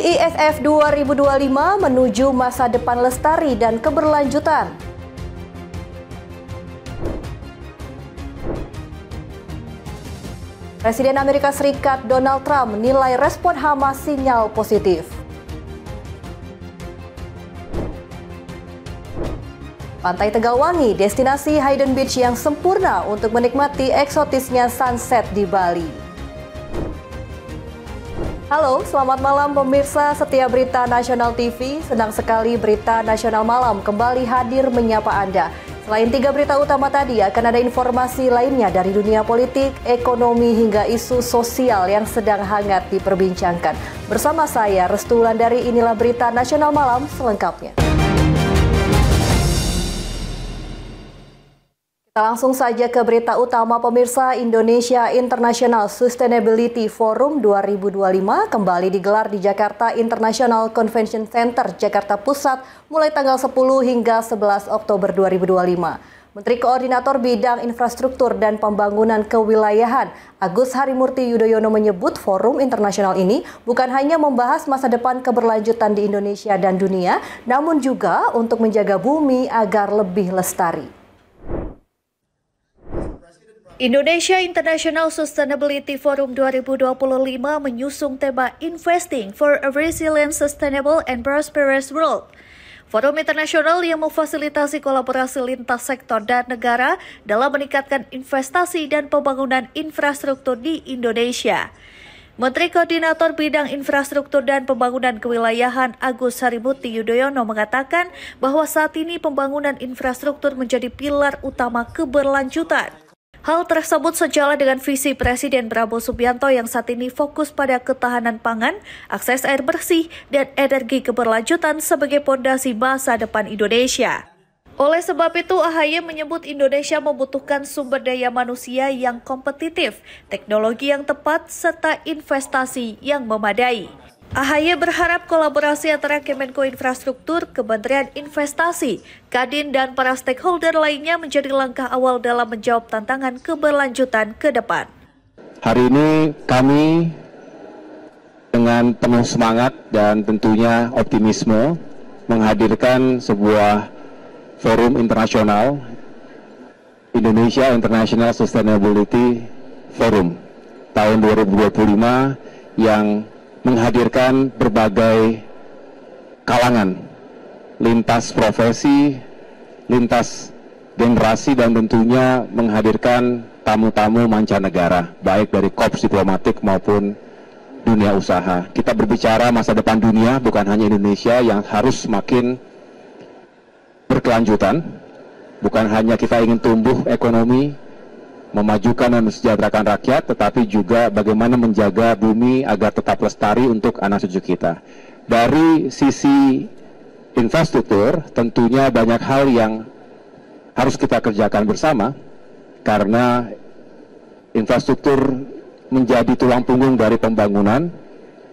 IISF 2025 menuju masa depan lestari dan keberlanjutan. Presiden Amerika Serikat Donald Trump menilai respon Hamas sinyal positif. Pantai Tegalwangi, destinasi Hidden Beach yang sempurna untuk menikmati eksotisnya sunset di Bali. Halo, selamat malam pemirsa setia Berita Nasional TV. Senang sekali Berita Nasional Malam kembali hadir menyapa Anda. Selain 3 berita utama tadi, akan ada informasi lainnya dari dunia politik, ekonomi, hingga isu sosial yang sedang hangat diperbincangkan. Bersama saya, Restu Wulandari, inilah Berita Nasional Malam selengkapnya. Kita langsung saja ke berita utama pemirsa. Indonesia International Sustainability Forum 2025 kembali digelar di Jakarta International Convention Center, Jakarta Pusat mulai tanggal 10 hingga 11 Oktober 2025. Menteri Koordinator Bidang Infrastruktur dan Pembangunan Kewilayahan Agus Harimurti Yudhoyono menyebut forum internasional ini bukan hanya membahas masa depan keberlanjutan di Indonesia dan dunia, namun juga untuk menjaga bumi agar lebih lestari. Indonesia International Sustainability Forum 2025 menyusung tema Investing for a Resilient, Sustainable, and Prosperous World. Forum internasional yang memfasilitasi kolaborasi lintas sektor dan negara dalam meningkatkan investasi dan pembangunan infrastruktur di Indonesia. Menteri Koordinator Bidang Infrastruktur dan Pembangunan Kewilayahan Agus Harimurti Yudhoyono mengatakan bahwa saat ini pembangunan infrastruktur menjadi pilar utama keberlanjutan. Hal tersebut sejalan dengan visi Presiden Prabowo Subianto yang saat ini fokus pada ketahanan pangan, akses air bersih, dan energi keberlanjutan sebagai pondasi masa depan Indonesia. Oleh sebab itu, AHY menyebut Indonesia membutuhkan sumber daya manusia yang kompetitif, teknologi yang tepat, serta investasi yang memadai. AHY berharap kolaborasi antara Kemenko Infrastruktur, Kementerian Investasi, Kadin, dan para stakeholder lainnya menjadi langkah awal dalam menjawab tantangan keberlanjutan ke depan. Hari ini kami dengan penuh semangat dan tentunya optimisme menghadirkan sebuah forum internasional, Indonesia International Sustainability Forum tahun 2025 yang menghadirkan berbagai kalangan, lintas profesi, lintas generasi, dan tentunya menghadirkan tamu-tamu mancanegara, baik dari korps diplomatik maupun dunia usaha. Kita berbicara masa depan dunia, bukan hanya Indonesia yang harus semakin berkelanjutan, bukan hanya kita ingin tumbuh ekonomi, memajukan dan mensejahterakan rakyat, tetapi juga bagaimana menjaga bumi agar tetap lestari untuk anak cucu kita. Dari sisi infrastruktur, tentunya banyak hal yang harus kita kerjakan bersama, karena infrastruktur menjadi tulang punggung dari pembangunan,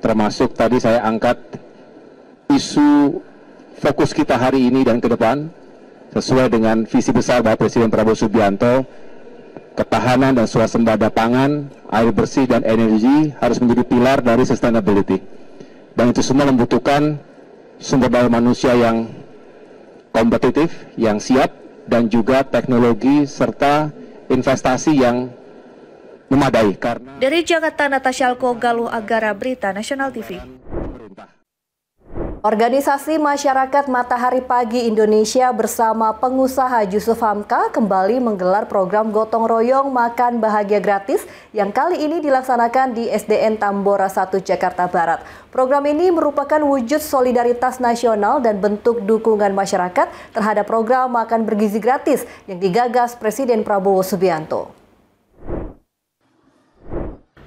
termasuk tadi saya angkat isu fokus kita hari ini dan ke depan, sesuai dengan visi besar Bapak Presiden Prabowo Subianto. Ketahanan dan swasembada pangan, air bersih, dan energi harus menjadi pilar dari sustainability. Dan itu semua membutuhkan sumber daya manusia yang kompetitif, yang siap, dan juga teknologi serta investasi yang memadai. Dari Jakarta, Natasha Alko, Galuh Agara, Berita Nasional TV. Organisasi Masyarakat Matahari Pagi Indonesia bersama pengusaha Yusuf Hamka kembali menggelar program Gotong Royong Makan Bahagia Gratis yang kali ini dilaksanakan di SDN Tambora 1 Jakarta Barat. Program ini merupakan wujud solidaritas nasional dan bentuk dukungan masyarakat terhadap program makan bergizi gratis yang digagas Presiden Prabowo Subianto.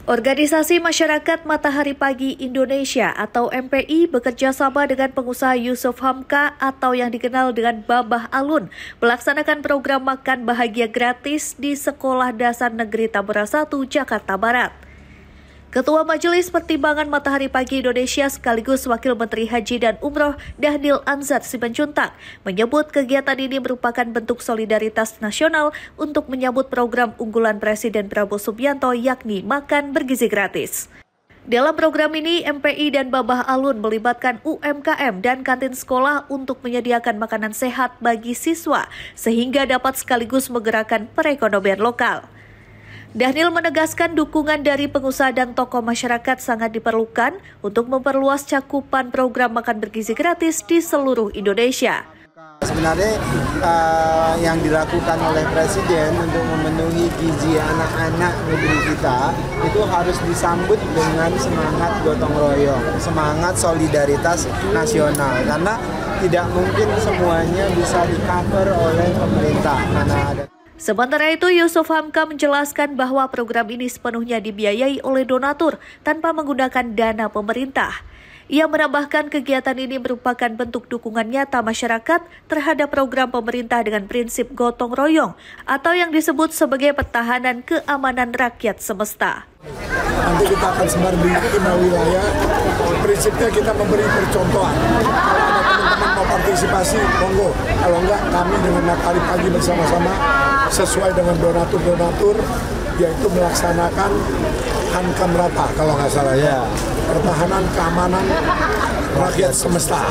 Organisasi Masyarakat Matahari Pagi Indonesia atau MPI bekerja sama dengan pengusaha Yusuf Hamka atau yang dikenal dengan Babah Alun melaksanakan program makan bahagia gratis di Sekolah Dasar Negeri Tambora 1 Jakarta Barat. Ketua Majelis Pertimbangan Matahari Pagi Indonesia sekaligus Wakil Menteri Haji dan Umroh Dahnil Anzar Simanjuntak menyebut kegiatan ini merupakan bentuk solidaritas nasional untuk menyambut program unggulan Presiden Prabowo Subianto yakni makan bergizi gratis. Dalam program ini, MPI dan Babah Alun melibatkan UMKM dan kantin sekolah untuk menyediakan makanan sehat bagi siswa, sehingga dapat sekaligus menggerakkan perekonomian lokal. Dhanil menegaskan dukungan dari pengusaha dan tokoh masyarakat sangat diperlukan untuk memperluas cakupan program makan bergizi gratis di seluruh Indonesia. Sebenarnya yang dilakukan oleh Presiden untuk memenuhi gizi anak-anak negeri kita itu harus disambut dengan semangat gotong royong, semangat solidaritas nasional, karena tidak mungkin semuanya bisa di-cover oleh pemerintah karena ada. Sementara itu, Yusuf Hamka menjelaskan bahwa program ini sepenuhnya dibiayai oleh donatur tanpa menggunakan dana pemerintah. Ia menambahkan kegiatan ini merupakan bentuk dukungan nyata masyarakat terhadap program pemerintah dengan prinsip gotong royong atau yang disebut sebagai pertahanan keamanan rakyat semesta. Nanti kita akan sebar di 5 wilayah. Prinsipnya kita memberi percontohan. Kalau ada teman-teman mau partisipasi, monggo. Kalau enggak, kami dengan matahari pagi bersama-sama sesuai dengan donatur-donatur, yaitu melaksanakan hankam rata kalau nggak salah ya. Pertahanan keamanan rakyat semesta.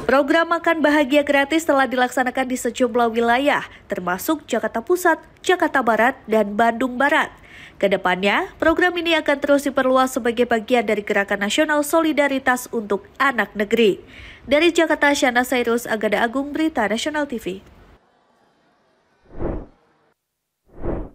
Program Makan Bahagia Gratis telah dilaksanakan di sejumlah wilayah, termasuk Jakarta Pusat, Jakarta Barat, dan Bandung Barat. Kedepannya, program ini akan terus diperluas sebagai bagian dari Gerakan Nasional Solidaritas untuk Anak Negeri. Dari Jakarta, Syana Sairus, Agada Agung, Berita Nasional TV.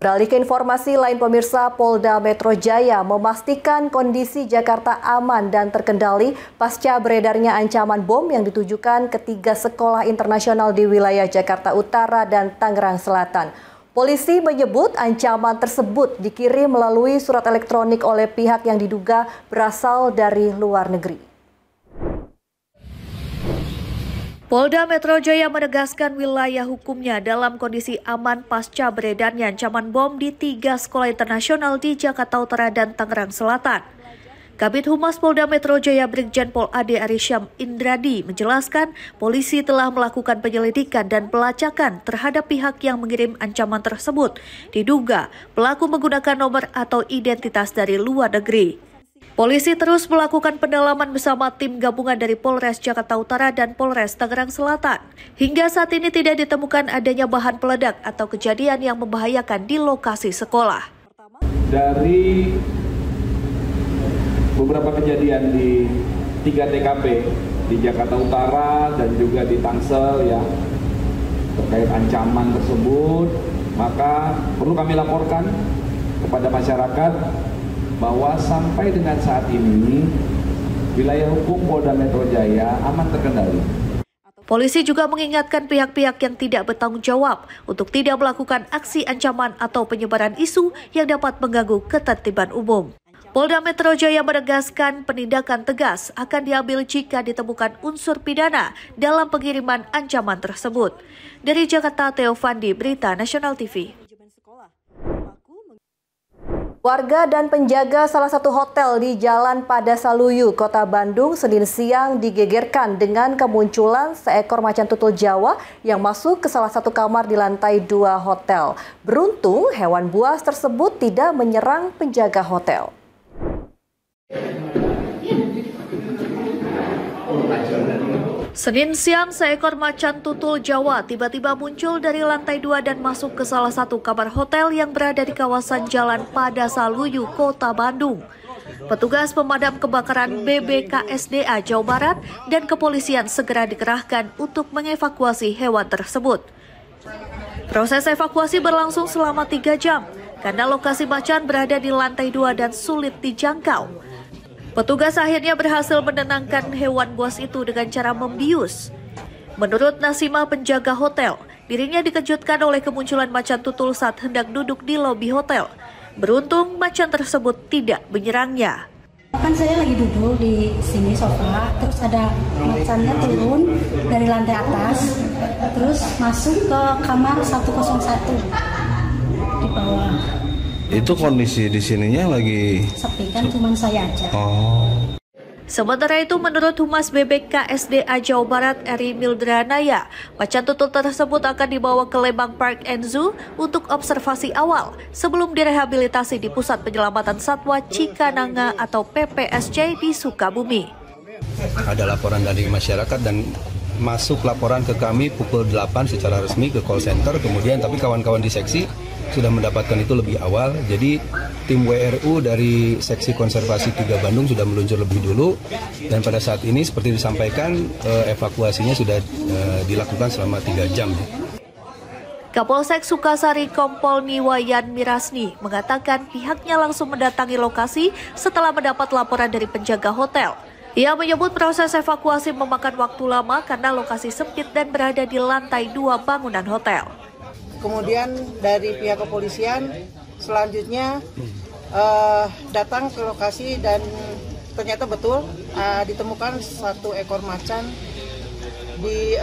Beralih ke informasi lain, pemirsa, Polda Metro Jaya memastikan kondisi Jakarta aman dan terkendali pasca beredarnya ancaman bom yang ditujukan ke 3 sekolah internasional di wilayah Jakarta Utara dan Tangerang Selatan. Polisi menyebut ancaman tersebut dikirim melalui surat elektronik oleh pihak yang diduga berasal dari luar negeri. Polda Metro Jaya menegaskan wilayah hukumnya dalam kondisi aman pasca beredarnya ancaman bom di 3 sekolah internasional di Jakarta Utara dan Tangerang Selatan. Kabid Humas Polda Metro Jaya Brigjen Pol Ade Arisyam Indradi menjelaskan polisi telah melakukan penyelidikan dan pelacakan terhadap pihak yang mengirim ancaman tersebut. Diduga pelaku menggunakan nomor atau identitas dari luar negeri. Polisi terus melakukan pendalaman bersama tim gabungan dari Polres Jakarta Utara dan Polres Tangerang Selatan. Hingga saat ini tidak ditemukan adanya bahan peledak atau kejadian yang membahayakan di lokasi sekolah. Dari beberapa kejadian di 3 TKP di Jakarta Utara dan juga di Tangsel ya terkait ancaman tersebut, maka perlu kami laporkan kepada masyarakat bahwa sampai dengan saat ini wilayah hukum Polda Metro Jaya aman terkendali. Polisi juga mengingatkan pihak-pihak yang tidak bertanggung jawab untuk tidak melakukan aksi ancaman atau penyebaran isu yang dapat mengganggu ketertiban umum. Polda Metro Jaya menegaskan penindakan tegas akan diambil jika ditemukan unsur pidana dalam pengiriman ancaman tersebut. Dari Jakarta, Theo Fandi, Berita Nasional TV. Warga dan penjaga salah satu hotel di Jalan Padasaluyu, Kota Bandung, Senin siang digegerkan dengan kemunculan seekor macan tutul Jawa yang masuk ke salah satu kamar di lantai 2 hotel. Beruntung, hewan buas tersebut tidak menyerang penjaga hotel. Senin siang, seekor macan tutul Jawa tiba-tiba muncul dari lantai 2 dan masuk ke salah satu kamar hotel yang berada di kawasan Jalan Padasaluyu, Kota Bandung. Petugas pemadam kebakaran BBKSDA Jawa Barat dan kepolisian segera dikerahkan untuk mengevakuasi hewan tersebut. Proses evakuasi berlangsung selama 3 jam karena lokasi macan berada di lantai 2 dan sulit dijangkau. Petugas akhirnya berhasil menenangkan hewan buas itu dengan cara membius. Menurut Nasima, penjaga hotel, dirinya dikejutkan oleh kemunculan macan tutul saat hendak duduk di lobi hotel. Beruntung macan tersebut tidak menyerangnya. Kan saya lagi duduk di sini sofa, terus ada macannya turun dari lantai atas, terus masuk ke kamar 101 di bawah. Itu kondisi di sininya lagi sepi kan, cuma saya aja. Oh. Sementara itu, menurut Humas BBKSDA Jawa Barat Eri Mildranaya, macan tutul tersebut akan dibawa ke Lembang Park and Zoo untuk observasi awal sebelum direhabilitasi di Pusat Penyelamatan Satwa Cikananga atau PPSC di Sukabumi. Ada laporan dari masyarakat dan masuk laporan ke kami pukul 8 secara resmi ke call center, kemudian tapi kawan-kawan di seksi sudah mendapatkan itu lebih awal. Jadi tim WRU dari Seksi Konservasi 3 Bandung sudah meluncur lebih dulu, dan pada saat ini seperti disampaikan evakuasinya sudah dilakukan selama 3 jam. Kapolsek Sukasari Kompol Niwayan Mirasni mengatakan pihaknya langsung mendatangi lokasi setelah mendapat laporan dari penjaga hotel. Ia menyebut proses evakuasi memakan waktu lama karena lokasi sempit dan berada di lantai 2 bangunan hotel. Kemudian dari pihak kepolisian selanjutnya datang ke lokasi dan ternyata betul ditemukan 1 ekor macan di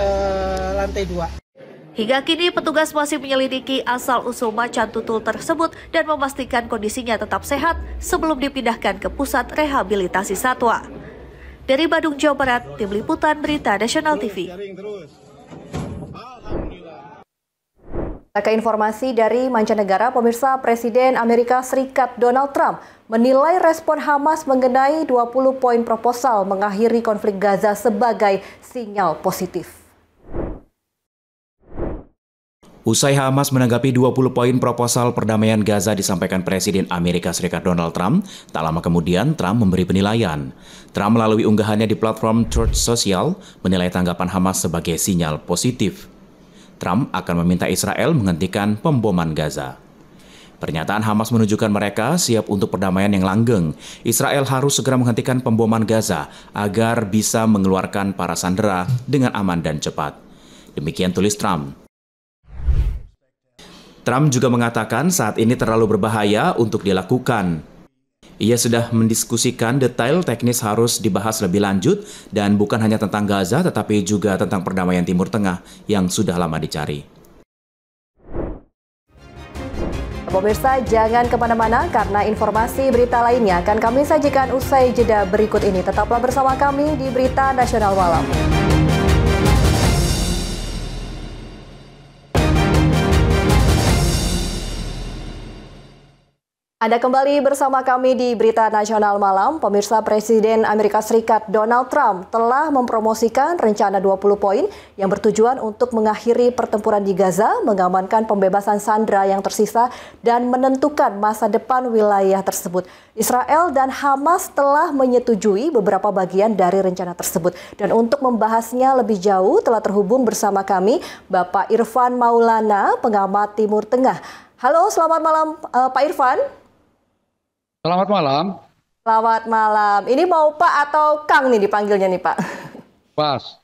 lantai 2. Hingga kini petugas masih menyelidiki asal-usul macan tutul tersebut dan memastikan kondisinya tetap sehat sebelum dipindahkan ke pusat rehabilitasi satwa. Dari Bandung, Jawa Barat, Tim Liputan Berita Nasional TV. Ke informasi dari mancanegara, pemirsa, Presiden Amerika Serikat Donald Trump menilai respon Hamas mengenai 20 poin proposal mengakhiri konflik Gaza sebagai sinyal positif. Usai Hamas menanggapi 20 poin proposal perdamaian Gaza disampaikan Presiden Amerika Serikat Donald Trump, tak lama kemudian Trump memberi penilaian. Trump melalui unggahannya di platform Truth Social menilai tanggapan Hamas sebagai sinyal positif. Trump akan meminta Israel menghentikan pemboman Gaza. Pernyataan Hamas menunjukkan mereka siap untuk perdamaian yang langgeng. Israel harus segera menghentikan pemboman Gaza agar bisa mengeluarkan para sandera dengan aman dan cepat. Demikian tulis Trump. Trump juga mengatakan saat ini terlalu berbahaya untuk dilakukan. Ia sudah mendiskusikan detail teknis harus dibahas lebih lanjut dan bukan hanya tentang Gaza tetapi juga tentang perdamaian Timur Tengah yang sudah lama dicari. Pemirsa, jangan kemana-mana karena informasi berita lainnya akan kami sajikan usai jeda berikut ini. Tetaplah bersama kami di Berita Nasional Malam. Anda kembali bersama kami di Berita Nasional Malam. Pemirsa, Presiden Amerika Serikat Donald Trump telah mempromosikan rencana 20 poin yang bertujuan untuk mengakhiri pertempuran di Gaza, mengamankan pembebasan sandera yang tersisa, dan menentukan masa depan wilayah tersebut. Israel dan Hamas telah menyetujui beberapa bagian dari rencana tersebut. Dan untuk membahasnya lebih jauh telah terhubung bersama kami Bapak Irfan Maulana, pengamat Timur Tengah. Halo, selamat malam Pak Irfan. Selamat malam. Selamat malam. Ini mau Pak atau Kang nih dipanggilnya nih Pak? Bas.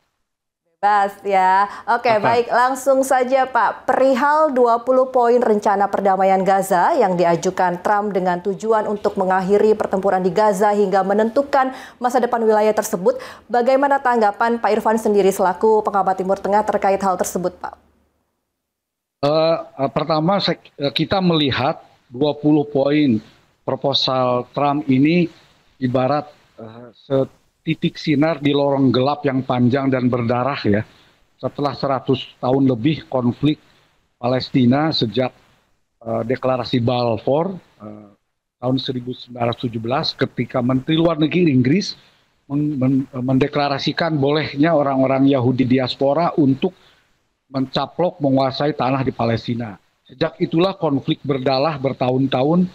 Bebas ya. Oke, baik. Langsung saja Pak. Perihal 20 poin rencana perdamaian Gaza yang diajukan Trump dengan tujuan untuk mengakhiri pertempuran di Gaza hingga menentukan masa depan wilayah tersebut. Bagaimana tanggapan Pak Irfan sendiri selaku pengamat Timur Tengah terkait hal tersebut Pak? Pertama kita melihat 20 poin proposal Trump ini ibarat setitik sinar di lorong gelap yang panjang dan berdarah ya. Setelah 100 tahun lebih konflik Palestina sejak deklarasi Balfour tahun 1917 ketika Menteri Luar Negeri Inggris mendeklarasikan bolehnya orang-orang Yahudi diaspora untuk mencaplok menguasai tanah di Palestina. Sejak itulah konflik berdalah bertahun-tahun,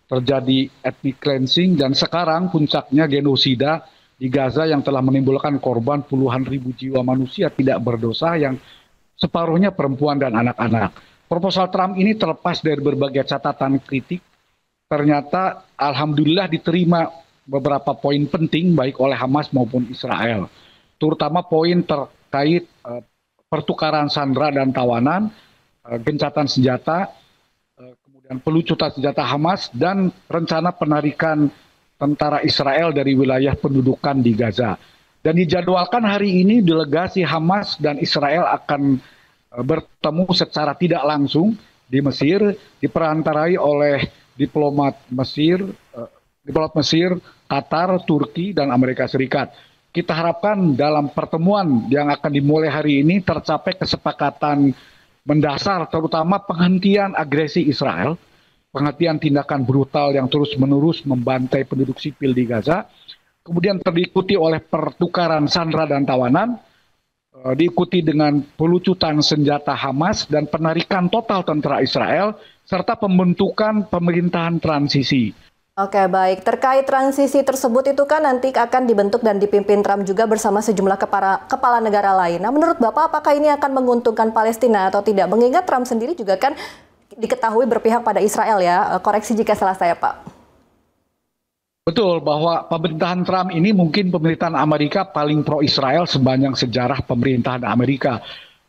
terjadi ethnic cleansing, dan sekarang puncaknya genosida di Gaza yang telah menimbulkan korban puluhan ribu jiwa manusia tidak berdosa yang separuhnya perempuan dan anak-anak. Proposal Trump ini terlepas dari berbagai catatan kritik, ternyata alhamdulillah diterima beberapa poin penting baik oleh Hamas maupun Israel. Terutama poin terkait pertukaran sandera dan tawanan, gencatan senjata, pelucutan senjata Hamas, dan rencana penarikan tentara Israel dari wilayah pendudukan di Gaza. Dan dijadwalkan hari ini delegasi Hamas dan Israel akan bertemu secara tidak langsung di Mesir, diperantarai oleh diplomat Mesir diplomat Mesir, Qatar, Turki, dan Amerika Serikat. Kita harapkan dalam pertemuan yang akan dimulai hari ini tercapai kesepakatan mendasar, terutama penghentian agresi Israel, penghentian tindakan brutal yang terus-menerus membantai penduduk sipil di Gaza, kemudian diikuti oleh pertukaran sandera dan tawanan, diikuti dengan pelucutan senjata Hamas dan penarikan total tentara Israel, serta pembentukan pemerintahan transisi. Oke, baik. Terkait transisi tersebut itu kan nanti akan dibentuk dan dipimpin Trump juga bersama sejumlah kepala negara lain. Nah, menurut Bapak apakah ini akan menguntungkan Palestina atau tidak? Mengingat Trump sendiri juga kan diketahui berpihak pada Israel ya. Koreksi jika salah saya, Pak. Betul, bahwa pemerintahan Trump ini mungkin pemerintahan Amerika paling pro-Israel sepanjang sejarah pemerintahan Amerika.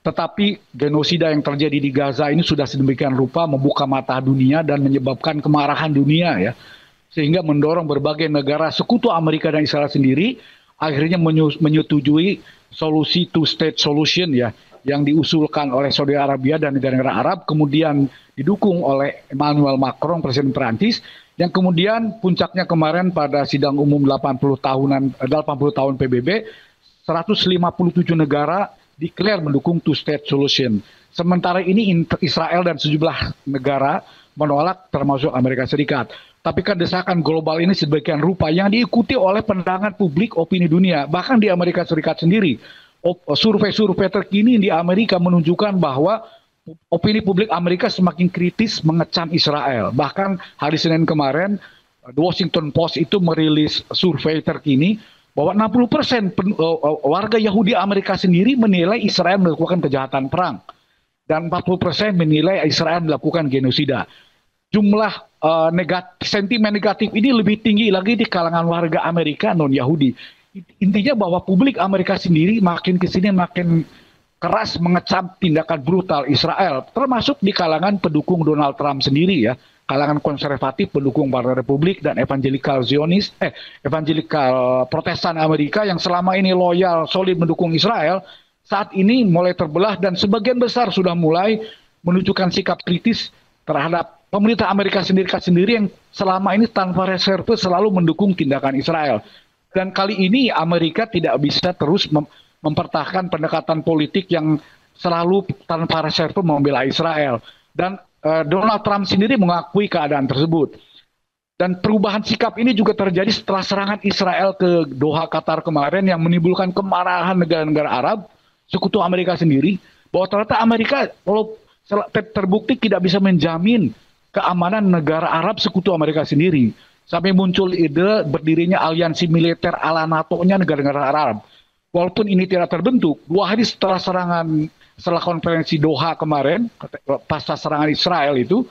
Tetapi genosida yang terjadi di Gaza ini sudah sedemikian rupa membuka mata dunia dan menyebabkan kemarahan dunia ya. Sehingga mendorong berbagai negara sekutu Amerika dan Israel sendiri akhirnya menyetujui solusi two-state solution ya yang diusulkan oleh Saudi Arabia dan negara-negara Arab, kemudian didukung oleh Emmanuel Macron, Presiden Prancis, yang kemudian puncaknya kemarin pada sidang umum 80 tahun PBB, 157 negara declare mendukung two-state solution. Sementara ini Israel dan sejumlah negara menolak, termasuk Amerika Serikat. Tapi kan desakan global ini sedemikian rupa yang diikuti oleh pandangan publik opini dunia. Bahkan di Amerika Serikat sendiri, survei-survei terkini di Amerika menunjukkan bahwa opini publik Amerika semakin kritis mengecam Israel. Bahkan hari Senin kemarin, The Washington Post itu merilis survei terkini bahwa 60% warga Yahudi Amerika sendiri menilai Israel melakukan kejahatan perang. Dan 40% menilai Israel melakukan genosida. Jumlah sentimen negatif ini lebih tinggi lagi di kalangan warga Amerika non-Yahudi. Intinya bahwa publik Amerika sendiri makin kesini makin keras mengecam tindakan brutal Israel, termasuk di kalangan pendukung Donald Trump sendiri ya, kalangan konservatif pendukung Partai Republik dan evangelikal Protestan Amerika yang selama ini loyal solid mendukung Israel, saat ini mulai terbelah dan sebagian besar sudah mulai menunjukkan sikap kritis terhadap pemerintah Amerika sendiri yang selama ini tanpa reserve selalu mendukung tindakan Israel. Dan kali ini Amerika tidak bisa terus mempertahankan pendekatan politik yang selalu tanpa reserve membela Israel. Dan Donald Trump sendiri mengakui keadaan tersebut. Dan perubahan sikap ini juga terjadi setelah serangan Israel ke Doha, Qatar kemarin yang menimbulkan kemarahan negara-negara Arab, sekutu Amerika sendiri, bahwa ternyata Amerika kalau terbukti tidak bisa menjamin keamanan negara Arab sekutu Amerika sendiri. Sampai muncul ide berdirinya aliansi militer ala NATO-nya negara-negara Arab. Walaupun ini tidak terbentuk, 2 hari setelah konferensi Doha kemarin, pasca serangan Israel itu,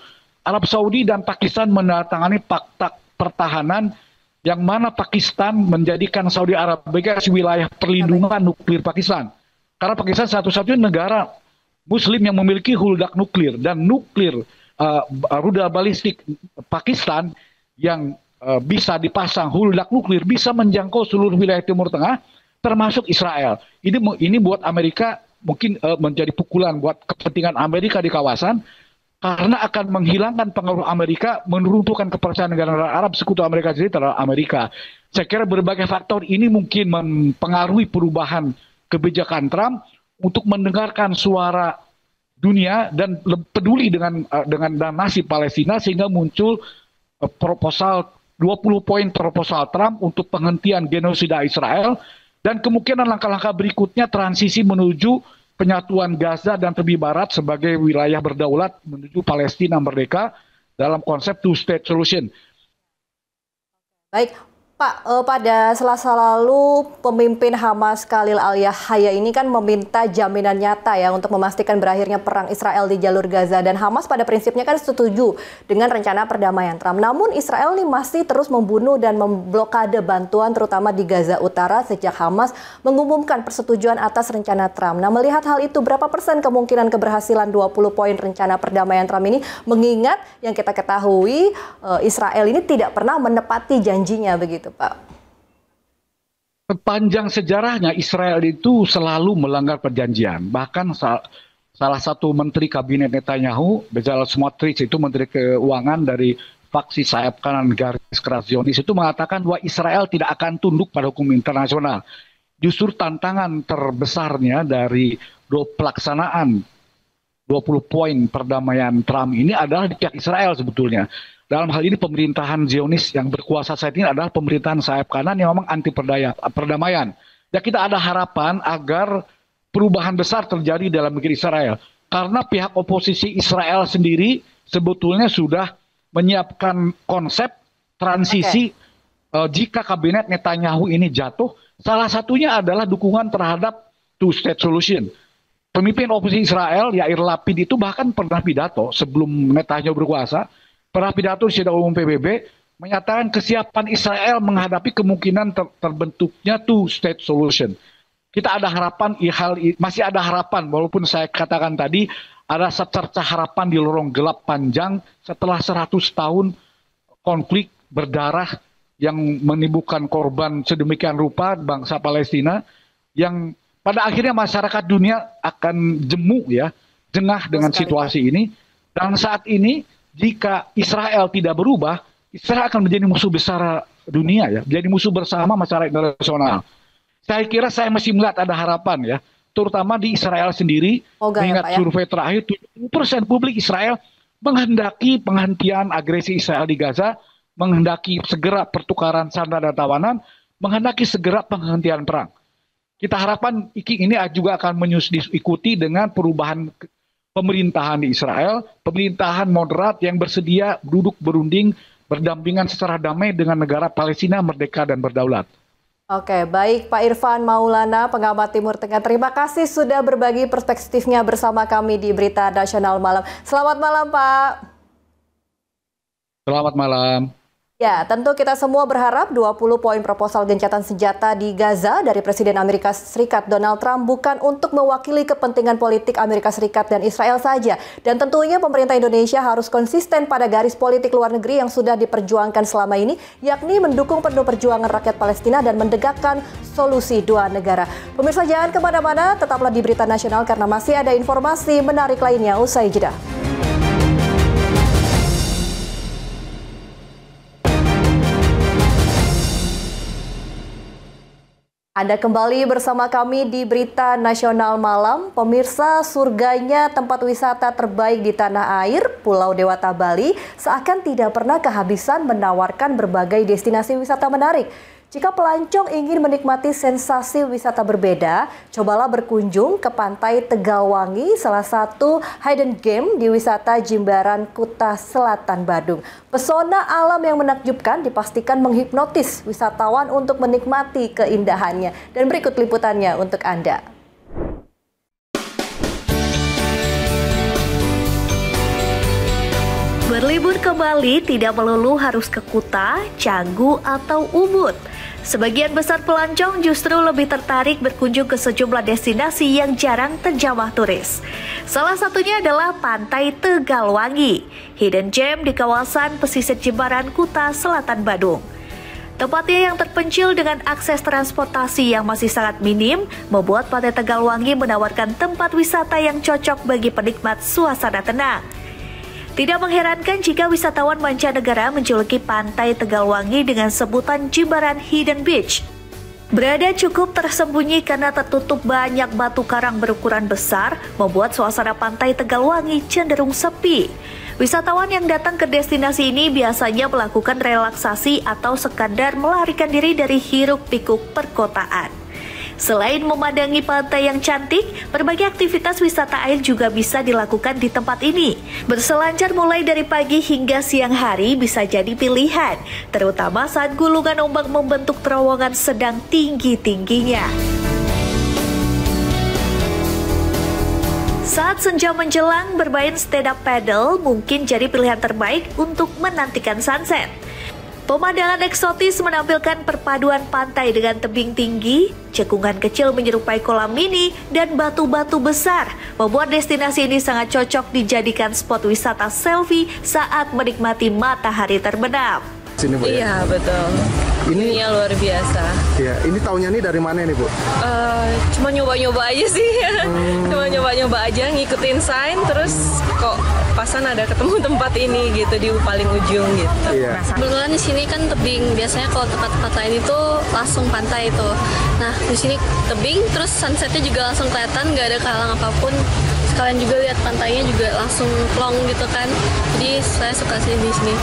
Arab Saudi dan Pakistan menandatangani fakta pertahanan yang mana Pakistan menjadikan Saudi Arabia sebagai wilayah perlindungan nuklir Pakistan. Karena Pakistan satu-satunya negara Muslim yang memiliki huldak nuklir, dan nuklir rudal balistik Pakistan yang bisa dipasang huldak nuklir bisa menjangkau seluruh wilayah Timur Tengah, termasuk Israel. Ini buat Amerika mungkin menjadi pukulan buat kepentingan Amerika di kawasan, karena akan menghilangkan pengaruh Amerika, menurunkan kepercayaan negara-negara Arab sekutu Amerika sendiri terhadap Amerika. Saya kira berbagai faktor ini mungkin mempengaruhi perubahan kebijakan Trump untuk mendengarkan suara dunia dan peduli dengan nasib Palestina, sehingga muncul proposal 20 poin proposal Trump untuk penghentian genosida Israel, dan kemungkinan langkah-langkah berikutnya transisi menuju penyatuan Gaza dan tepi barat sebagai wilayah berdaulat menuju Palestina merdeka dalam konsep two-state solution. Baik, Pak, pada Selasa lalu pemimpin Hamas Khalil al-Yahya ini kan meminta jaminan nyata ya untuk memastikan berakhirnya perang Israel di jalur Gaza, dan Hamas pada prinsipnya kan setuju dengan rencana perdamaian Trump. Namun Israel ini masih terus membunuh dan memblokade bantuan terutama di Gaza Utara sejak Hamas mengumumkan persetujuan atas rencana Trump. Nah, melihat hal itu, berapa persen kemungkinan keberhasilan 20 poin rencana perdamaian Trump ini, mengingat yang kita ketahui Israel ini tidak pernah menepati janjinya begitu, Pak? Sepanjang sejarahnya Israel itu selalu melanggar perjanjian. Bahkan salah satu menteri kabinet Netanyahu, Bezalel Smotrich, itu menteri keuangan dari faksi sayap kanan garis keras Zionis itu mengatakan bahwa Israel tidak akan tunduk pada hukum internasional. Justru tantangan terbesarnya dari pelaksanaan 20 poin perdamaian Trump ini adalah di pihak Israel sebetulnya. Dalam hal ini pemerintahan Zionis yang berkuasa saat ini adalah pemerintahan sayap kanan yang memang anti perdamaian. Ya, kita ada harapan agar perubahan besar terjadi dalam negeri Israel. Karena pihak oposisi Israel sendiri sebetulnya sudah menyiapkan konsep transisi jika kabinet Netanyahu ini jatuh. Salah satunya adalah dukungan terhadap two-state solution. Pemimpin oposisi Israel, Yair Lapid, itu bahkan pernah pidato sebelum Netanyahu berkuasa, pernah pidato di sidang umum PBB, menyatakan kesiapan Israel menghadapi kemungkinan terbentuknya two-state solution. Kita ada harapan, masih ada harapan, walaupun saya katakan tadi, ada secercah harapan di lorong gelap panjang setelah 100 tahun konflik berdarah yang menimbulkan korban sedemikian rupa bangsa Palestina, yang pada akhirnya masyarakat dunia akan jengah dengan situasi ini. Dan saat ini, jika Israel tidak berubah, Israel akan menjadi musuh besar dunia, menjadi musuh bersama masyarakat internasional. Saya kira saya masih melihat ada harapan, terutama di Israel sendiri. Mengingat survei terakhir, 70% publik Israel menghendaki penghentian agresi Israel di Gaza, menghendaki segera pertukaran sandera dan tawanan, menghendaki segera penghentian perang. Kita harapkan ini juga akan diikuti dengan perubahan pemerintahan di Israel, pemerintahan moderat yang bersedia duduk berunding, berdampingan secara damai dengan negara Palestina merdeka dan berdaulat. Oke, baik Pak Irfan Maulana, pengamat Timur Tengah. Terima kasih sudah berbagi perspektifnya bersama kami di Berita Nasional Malam. Selamat malam, Pak. Selamat malam. Ya, tentu kita semua berharap 20 poin proposal gencatan senjata di Gaza dari Presiden Amerika Serikat Donald Trump bukan untuk mewakili kepentingan politik Amerika Serikat dan Israel saja. Dan tentunya pemerintah Indonesia harus konsisten pada garis politik luar negeri yang sudah diperjuangkan selama ini, yakni mendukung penuh perjuangan rakyat Palestina dan mendegakkan solusi dua negara. Pemirsa, jangan kemana-mana, tetaplah di Berita Nasional karena masih ada informasi menarik lainnya usai jeda. Anda kembali bersama kami di Berita Nasional Malam. Pemirsa, surganya tempat wisata terbaik di tanah air, Pulau Dewata Bali, seakan tidak pernah kehabisan menawarkan berbagai destinasi wisata menarik. Jika pelancong ingin menikmati sensasi wisata berbeda, cobalah berkunjung ke Pantai Tegalwangi, salah satu hidden gem di wisata Jimbaran, Kuta Selatan, Badung. Pesona alam yang menakjubkan dipastikan menghipnotis wisatawan untuk menikmati keindahannya. Dan berikut liputannya untuk Anda. Berlibur ke Bali tidak melulu harus ke Kuta, Canggu, atau Ubud. Sebagian besar pelancong justru lebih tertarik berkunjung ke sejumlah destinasi yang jarang terjamah turis. Salah satunya adalah Pantai Tegalwangi, hidden gem di kawasan pesisir Jimbaran, Kuta Selatan, Badung. Tempatnya yang terpencil dengan akses transportasi yang masih sangat minim, membuat Pantai Tegalwangi menawarkan tempat wisata yang cocok bagi penikmat suasana tenang. Tidak mengherankan jika wisatawan mancanegara menjuluki Pantai Tegalwangi dengan sebutan Jimbaran Hidden Beach. Berada cukup tersembunyi karena tertutup banyak batu karang berukuran besar, membuat suasana Pantai Tegalwangi cenderung sepi. Wisatawan yang datang ke destinasi ini biasanya melakukan relaksasi atau sekadar melarikan diri dari hiruk-pikuk perkotaan. Selain memandangi pantai yang cantik, berbagai aktivitas wisata air juga bisa dilakukan di tempat ini. Berselancar mulai dari pagi hingga siang hari bisa jadi pilihan, terutama saat gulungan ombak membentuk terowongan sedang tinggi-tingginya. Saat senja menjelang, bermain stand up paddle mungkin jadi pilihan terbaik untuk menantikan sunset. Pemandangan eksotis menampilkan perpaduan pantai dengan tebing tinggi, cekungan kecil menyerupai kolam mini, dan batu-batu besar, membuat destinasi ini sangat cocok dijadikan spot wisata selfie saat menikmati matahari terbenam. Iya, betul. Ini luar biasa. Ya, ini tahunnya nih dari mana nih Bu? Cuma nyoba-nyoba aja sih. Cuma nyoba-nyoba aja, ngikutin sign, terus kok pasan ada ketemu tempat ini gitu di paling ujung gitu. Iya. Kebetulan di sini kan tebing, biasanya kalau tempat-tempat lain itu langsung pantai itu. Nah di sini tebing, terus sunsetnya juga langsung kelihatan, nggak ada kehalang apapun. Sekalian juga lihat pantainya juga langsung plong gitu kan. Jadi saya suka sih di sini.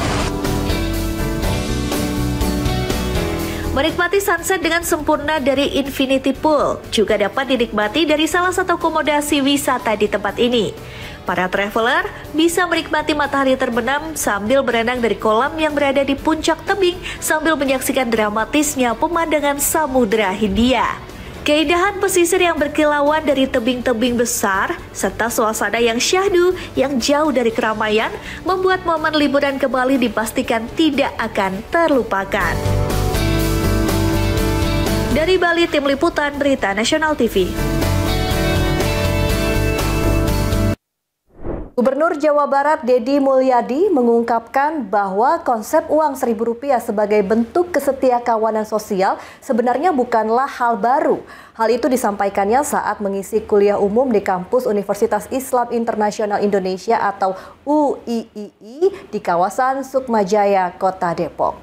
Menikmati sunset dengan sempurna dari Infinity Pool juga dapat dinikmati dari salah satu akomodasi wisata di tempat ini. Para traveler bisa menikmati matahari terbenam sambil berenang dari kolam yang berada di puncak tebing sambil menyaksikan dramatisnya pemandangan Samudra Hindia. Keindahan pesisir yang berkilauan dari tebing-tebing besar, serta suasana yang syahdu yang jauh dari keramaian, membuat momen liburan ke Bali dipastikan tidak akan terlupakan. Dari Bali, Tim Liputan Berita Nasional TV. Gubernur Jawa Barat Deddy Mulyadi mengungkapkan bahwa konsep uang Rp1.000 sebagai bentuk kesetiakawanan sosial sebenarnya bukanlah hal baru. Hal itu disampaikannya saat mengisi kuliah umum di kampus Universitas Islam Internasional Indonesia atau UIII di kawasan Sukmajaya, Kota Depok.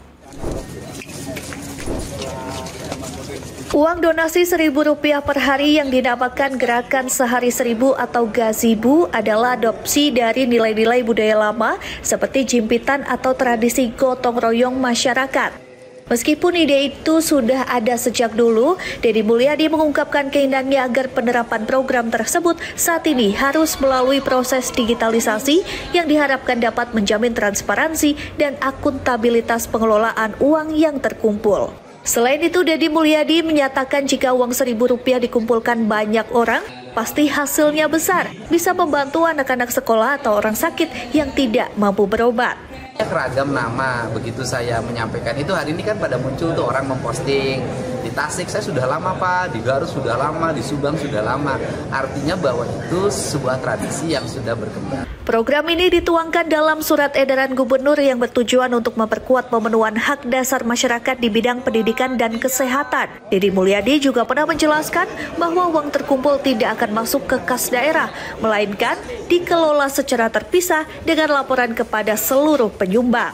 Uang donasi Rp1.000 per hari yang dinamakan Gerakan Sehari Seribu atau Gazibu adalah adopsi dari nilai-nilai budaya lama seperti jimpitan atau tradisi gotong royong masyarakat. Meskipun ide itu sudah ada sejak dulu, Deddy Mulyadi mengungkapkan keinginannya agar penerapan program tersebut saat ini harus melalui proses digitalisasi yang diharapkan dapat menjamin transparansi dan akuntabilitas pengelolaan uang yang terkumpul. Selain itu, Deddy Mulyadi menyatakan jika uang Rp1.000 dikumpulkan banyak orang, pasti hasilnya besar, bisa membantu anak-anak sekolah atau orang sakit yang tidak mampu berobat. Keragam nama, begitu saya menyampaikan itu hari ini kan pada muncul tuh orang memposting. Di Tasik saya sudah lama Pak, di Garut sudah lama, di Subang sudah lama. Artinya bahwa itu sebuah tradisi yang sudah berkembang. Program ini dituangkan dalam surat edaran gubernur yang bertujuan untuk memperkuat pemenuhan hak dasar masyarakat di bidang pendidikan dan kesehatan. Deddy Mulyadi juga pernah menjelaskan bahwa uang terkumpul tidak akan masuk ke kas daerah, melainkan dikelola secara terpisah dengan laporan kepada seluruh penyumbang.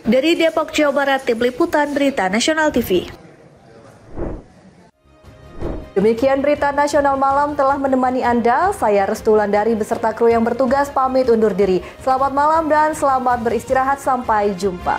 Dari Depok, Jawa Barat, Tim Liputan Berita Nasional TV. Demikian Berita Nasional Malam telah menemani Anda. Saya Restu Wulandari beserta kru yang bertugas pamit undur diri. Selamat malam dan selamat beristirahat. Sampai jumpa.